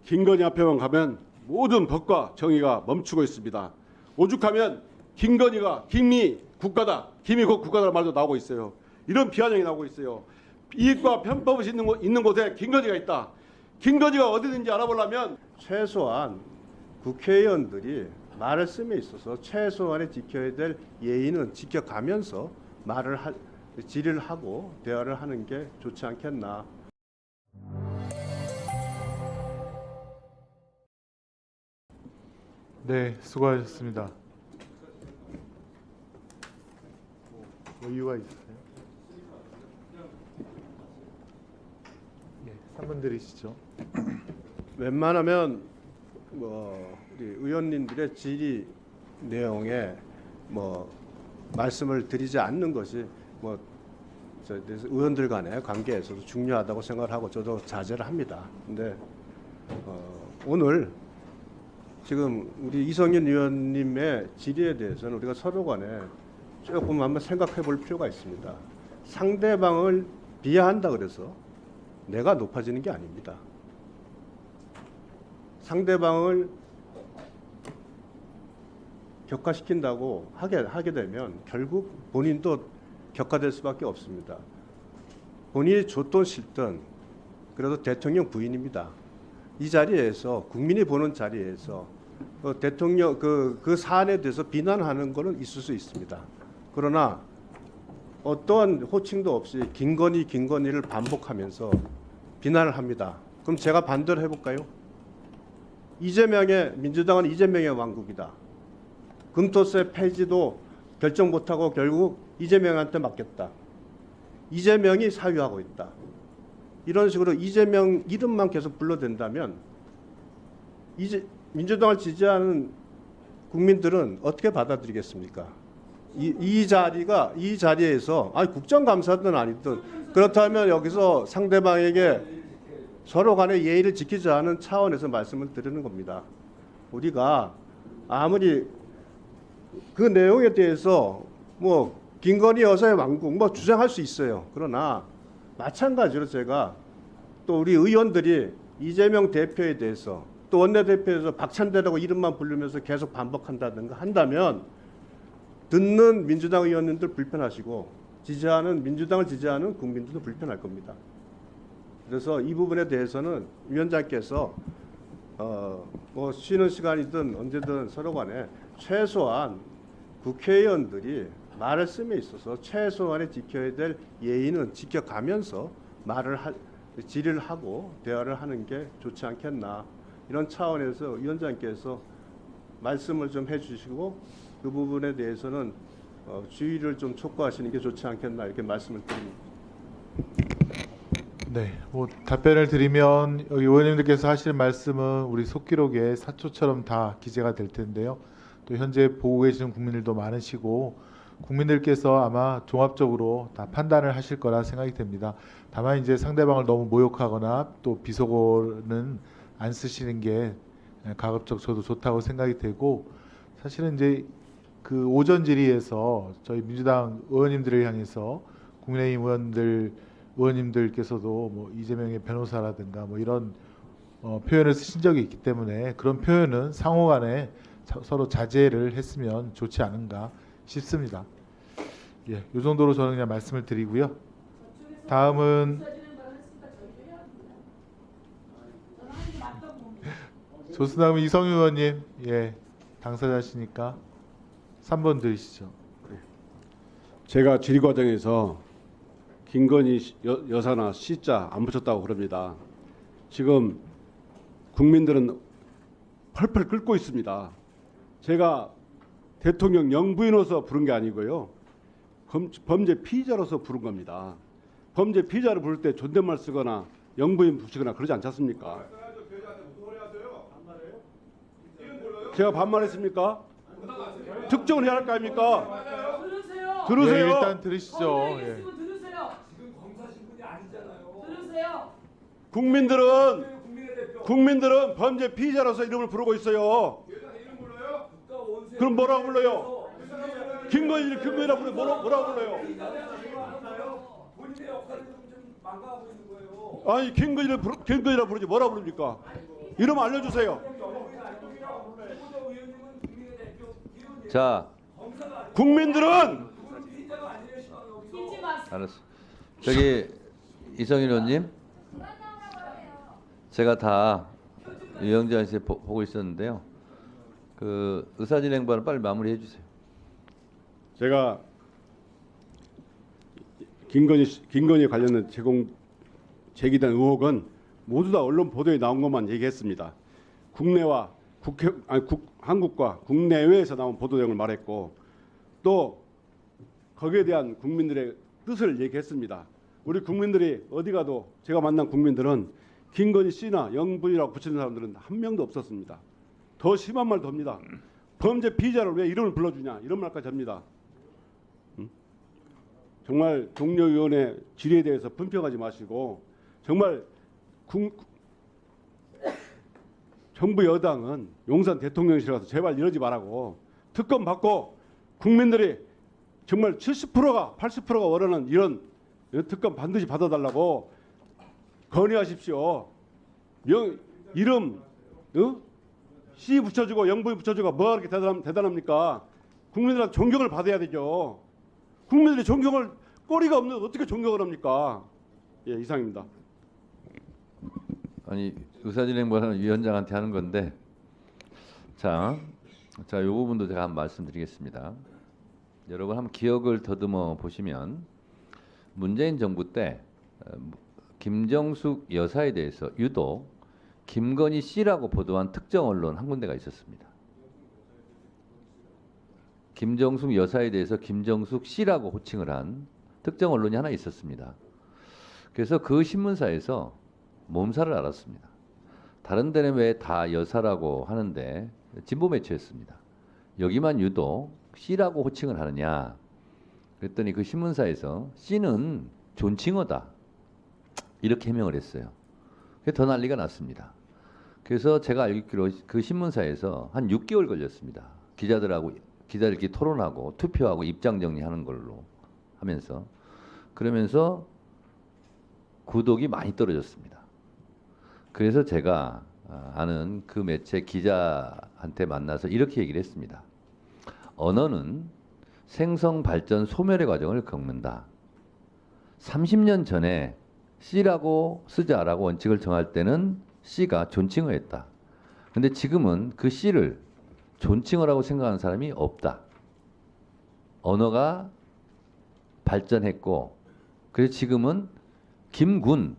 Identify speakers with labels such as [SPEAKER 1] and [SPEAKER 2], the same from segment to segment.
[SPEAKER 1] 김건희 앞에만 가면 모든 법과 정의가 멈추고 있습니다. 오죽하면 김건희가 김이 국가다, 김이 곧 국가다라는 말도 나오고 있어요. 이런 비아냥이 나오고 있어요. 이익과 편법이 있는 곳에 김건희가 있다. 김건희가 어디든지 알아보려면
[SPEAKER 2] 최소한 국회의원들이 말씀에 있어서 최소한의 지켜야 될 예의는 지켜가면서 질의를 하고 대화를 하는 게 좋지 않겠나.
[SPEAKER 3] 네, 수고하셨습니다. 뭐 이유가 있으세요? 네, 3분 드리시죠.
[SPEAKER 2] 웬만하면 우리 의원님들의 질의 내용에 말씀을 드리지 않는 것이 의원들 간의 관계에서도 중요하다고 생각을 하고 저도 자제를 합니다. 근데 오늘 지금 우리 이성윤 의원님의 질의에 대해서는 우리가 서로 간에 조금 한번 생각해 볼 필요가 있습니다. 상대방을 비하한다 그래서 내가 높아지는 게 아닙니다. 상대방을 격화시킨다고 하게 되면 결국 본인도 격화될 수밖에 없습니다. 본인이 줬든 싫든 그래도 대통령 부인입니다. 이 자리에서 국민이 보는 자리에서 대통령 그 사안에 대해서 비난하는 것은 있을 수 있습니다. 그러나 어떠한 호칭도 없이 김건희를 반복하면서 비난을 합니다. 그럼 제가 반대로 해볼까요? 민주당은 이재명의 왕국이다. 금토세 폐지도 결정 못하고 결국 이재명한테 맡겼다. 이재명이 사유하고 있다. 이런 식으로 이재명 이름만 계속 불러댄다면 민주당을 지지하는 국민들은 어떻게 받아들이겠습니까? 이 자리에서 국정감사든 아니든 그렇다면 여기서 상대방에게 서로 간의 예의를 지키자는 차원에서 말씀을 드리는 겁니다. 우리가 아무리 그 내용에 대해서 김건희 여사의 왕국 주장할 수 있어요. 그러나 마찬가지로 제가 또 우리 의원들이 이재명 대표에 대해서 또 원내대표에서 박찬대라고 이름만 부르면서 계속 반복한다든가 한다면 듣는 민주당 의원님들 불편하시고 민주당을 지지하는 국민들도 불편할 겁니다. 그래서 이 부분에 대해서는 위원장께서 쉬는 시간이든 언제든 서로 간에 최소한 국회의원들이 말씀에 있어서 최소한의 지켜야 될 예의는 지켜가면서 질의를 하고 대화를 하는 게 좋지 않겠나. 이런 차원에서 위원장께서 말씀을 좀 해주시고 그 부분에 대해서는 주의를 좀 촉구하시는 게 좋지 않겠나 이렇게 말씀을 드립니다.
[SPEAKER 3] 네, 답변을 드리면 여기 의원님들께서 하시는 말씀은 우리 속기록에 사초처럼 다 기재가 될 텐데요. 또 현재 보고 계시는 국민들도 많으시고 국민들께서 아마 종합적으로 다 판단을 하실 거라 생각이 됩니다. 다만 이제 상대방을 너무 모욕하거나 또 비속어는 안 쓰시는 게 가급적 저도 좋다고 생각이 되고, 사실은 이제 그 오전 질의에서 저희 민주당 의원님들을 향해서 국민의힘 의원님들께서도 이재명의 변호사라든가 이런 표현을 쓰신 적이 있기 때문에 그런 표현은 상호간에 서로 자제를 했으면 좋지 않은가 싶습니다. 예, 이 정도로 저는 그냥 말씀을 드리고요. 다음은 좋습니다. 이성윤 의원님, 예, 당사자시니까 3번 드리시죠.
[SPEAKER 1] 제가 질의 과정에서 김건희 여사나 시자 안 붙였다고 그럽니다. 지금 국민들은 펄펄 끓고 있습니다. 제가 대통령 영부인으로서 부른 게 아니고요. 범죄 피의자로서 부른 겁니다. 범죄 피의자를 부를 때 존댓말 쓰거나 영부인 붙이거나 그러지 않지 않습니까? 제가 반말했습니까? 특정을 해야 할 거 아닙니까? 들으세요.
[SPEAKER 3] 예, 일단 들으시죠. 예.
[SPEAKER 1] 국민들은 범죄 피의자로서 이름을 부르고 있어요. 그럼 뭐라고 불러요? 김건희라 부르 뭐라고 불러요? 아니 김건희라 부르지 뭐라 부릅니까? 이름 알려주세요.
[SPEAKER 4] 자,
[SPEAKER 1] 국민들은
[SPEAKER 4] 알았어. 저기 이성일 의원님, 제가 다 유영자 씨 보고 있었는데요. 그 의사진행반을 빨리 마무리해 주세요.
[SPEAKER 1] 제가 김건희 관련된 제기된 의혹은 모두 다 언론 보도에 나온 것만 얘기했습니다. 국내와 한국과 국내외에서 나온 보도 내용을 말했고 또 거기에 대한 국민들의 뜻을 얘기했습니다. 우리 국민들이 어디 가도 제가 만난 국민들은 김건희 씨나 영부인이라고 붙이는 사람들은 한 명도 없었습니다. 더 심한 말도 합니다. 범죄 피의자를 왜 이름을 불러주냐 이런 말까지 합니다. 정말 동료위원회 질의에 대해서 분평하지 마시고 정말 정부 여당은 용산 대통령실에 가서 제발 이러지 말라고 특검 받고 국민들이 정말 70%가 80%가 원하는 이런 특검 반드시 받아달라고 건의하십시오. 이름 씨 붙여주고 영부인 붙여주고 뭐가 그렇게 대단합니까? 국민들한테 존경을 받아야 되죠. 국민들이 존경을 꼬리가 없는 어떻게 존경을 합니까? 예, 이상입니다.
[SPEAKER 4] 아니 의사진행반은 위원장한테 하는 건데 자, 이 부분도 제가 한번 말씀드리겠습니다. 여러분 한번 기억을 더듬어 보시면 문재인 정부 때 김정숙 여사에 대해서 유독 김건희 씨라고 보도한 특정 언론 한 군데가 있었습니다. 김정숙 여사에 대해서 김정숙 씨라고 호칭을 한 특정 언론이 하나 있었습니다. 그래서 그 신문사에서 몸살을 앓았습니다. 다른 데는 왜 다 여사라고 하는데 진보 매체였습니다. 여기만 유독 씨라고 호칭을 하느냐 그랬더니 그 신문사에서 씨는 존칭어다 이렇게 해명을 했어요. 더 난리가 났습니다. 그래서 제가 알기로 그 신문사에서 한 6개월 걸렸습니다. 기자들끼리 토론하고 투표하고 입장 정리하는 걸로 하면서 그러면서 구독이 많이 떨어졌습니다. 그래서 제가 아는 그 매체 기자한테 만나서 이렇게 얘기를 했습니다. 언어는 생성, 발전, 소멸의 과정을 겪는다. 30년 전에 C라고 쓰자라고 원칙을 정할 때는 C가 존칭어였다. 근데 지금은 그 C를 존칭어라고 생각하는 사람이 없다. 언어가 발전했고 그래서 지금은 김군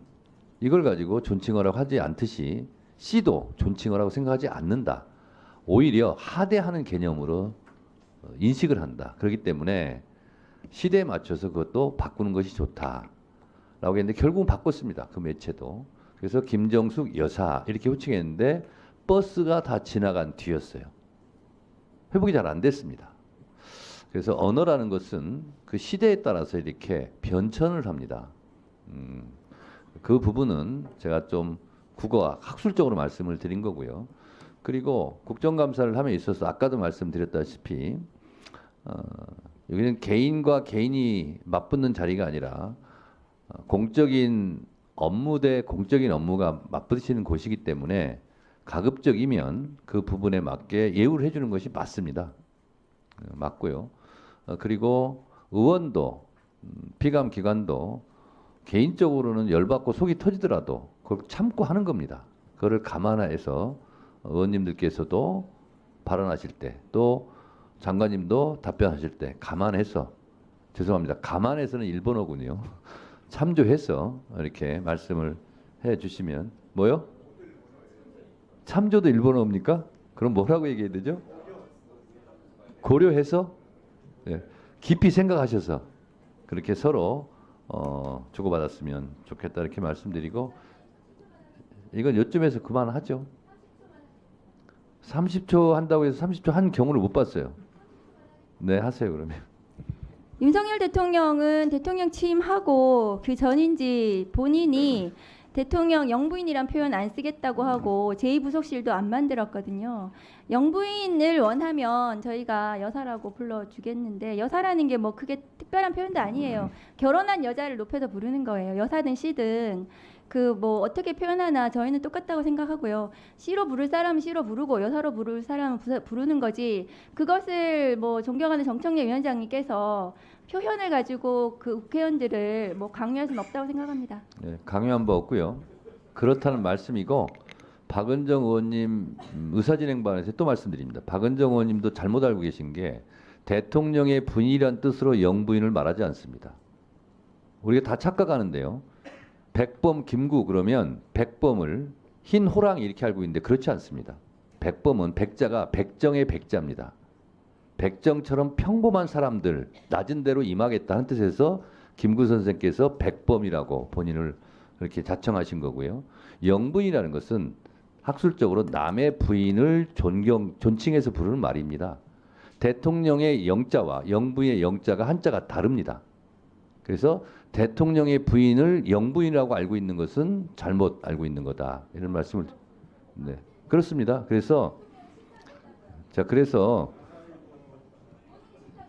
[SPEAKER 4] 이걸 가지고 존칭어라고 하지 않듯이 C도 존칭어라고 생각하지 않는다. 오히려 하대하는 개념으로 인식을 한다. 그렇기 때문에 시대에 맞춰서 그것도 바꾸는 것이 좋다라고 했는데 결국은 바꿨습니다. 그 매체도. 그래서 김정숙 여사 이렇게 호칭했는데 버스가 다 지나간 뒤였어요. 회복이 잘 안 됐습니다. 그래서 언어라는 것은 그 시대에 따라서 이렇게 변천을 합니다. 그 부분은 제가 좀 국어학 학술적으로 말씀을 드린 거고요. 그리고 국정감사를 함에 있어서 아까도 말씀드렸다시피 여기는 개인과 개인이 맞붙는 자리가 아니라 공적인 업무 대 공적인 업무가 맞부딪히는 곳이기 때문에 가급적이면 그 부분에 맞게 예우를 해주는 것이 맞습니다. 맞고요. 그리고 의원도 피감기관도 개인적으로는 열받고 속이 터지더라도 그걸 참고 하는 겁니다. 그거를 감안해서 의원님들께서도 발언하실 때 또 장관님도 답변하실 때 감안해서 죄송합니다. 감안해서는 일본어군요. 참조해서 이렇게 말씀을 해주시면 뭐요? 참조도 일본어입니까? 그럼 뭐라고 얘기해야 되죠? 고려해서 네. 깊이 생각하셔서 그렇게 서로 주고받았으면 좋겠다 이렇게 말씀드리고 이건 요쯤에서 그만하죠. 30초 한다고 해서 30초 한 경우를 못 봤어요. 네, 하세요 그러면.
[SPEAKER 5] 윤석열 대통령은 대통령 취임하고 그 전인지 본인이 대통령 영부인이란 표현 안 쓰겠다고 하고 제2부속실도 안 만들었거든요. 영부인을 원하면 저희가 여사라고 불러주겠는데 여사라는 게 뭐 크게 특별한 표현도 아니에요. 결혼한 여자를 높여서 부르는 거예요. 여사든 씨든. 그 뭐 어떻게 표현하나 저희는 똑같다고 생각하고요. 씨로 부를 사람은 씨로 부르고 여사로 부를 사람은 부르는 거지. 그것을 뭐 존경하는 정청래 위원장님께서 표현을 가지고 그 국회의원들을 뭐 강요할 수는 없다고 생각합니다.
[SPEAKER 4] 네, 강요한 바 없고요. 그렇다는 말씀이고 박은정 의원님 의사진행반에서 또 말씀드립니다. 박은정 의원님도 잘못 알고 계신 게 대통령의 부인이란 뜻으로 영부인을 말하지 않습니다. 우리가 다 착각하는데요. 백범 김구 그러면 백범을 흰 호랑이 이렇게 알고 있는데 그렇지 않습니다. 백범은 백자가 백정의 백자입니다. 백정처럼 평범한 사람들 낮은 대로 임하겠다는 뜻에서 김구 선생께서 백범이라고 본인을 그렇게 자청하신 거고요. 영부인이라는 것은 학술적으로 남의 부인을 존칭해서 부르는 말입니다. 대통령의 영자와 영부인의 영자가 한자가 다릅니다. 그래서 대통령의 부인을 영부인이라고 알고 있는 것은 잘못 알고 있는 거다. 이런 말씀을 네. 그렇습니다. 그래서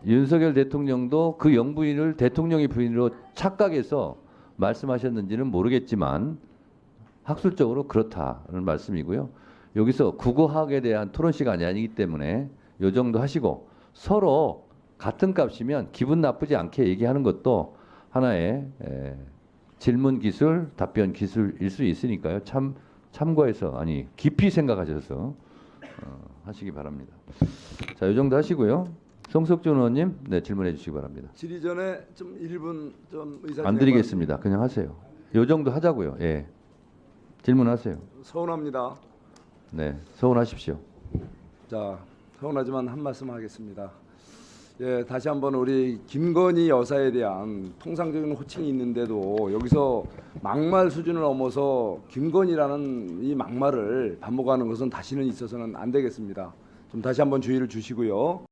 [SPEAKER 4] 윤석열 대통령도 그 영부인을 대통령의 부인으로 착각해서 말씀하셨는지는 모르겠지만 학술적으로 그렇다는 말씀이고요. 여기서 국어학에 대한 토론 시간이 아니기 때문에 요 정도 하시고 서로 같은 값이면 기분 나쁘지 않게 얘기하는 것도 하나의 질문 기술, 답변 기술일 수 있으니까요. 참고해서 아니 깊이 생각하셔서 하시기 바랍니다. 자, 요 정도 하시고요. 송석준 의원님, 네 질문해 주시기 바랍니다.
[SPEAKER 6] 질의 전에 좀 1분 좀 의사
[SPEAKER 4] 안 드리겠습니다. 그냥 하세요. 요 정도 하자고요. 예, 질문하세요.
[SPEAKER 6] 서운합니다.
[SPEAKER 4] 네, 서운하십시오.
[SPEAKER 6] 자, 서운하지만 한 말씀 하겠습니다. 예, 다시 한번 우리 김건희 여사에 대한 통상적인 호칭이 있는데도 여기서 막말 수준을 넘어서 김건희라는 이 막말을 반복하는 것은 다시는 있어서는 안 되겠습니다. 좀 다시 한번 주의를 주시고요.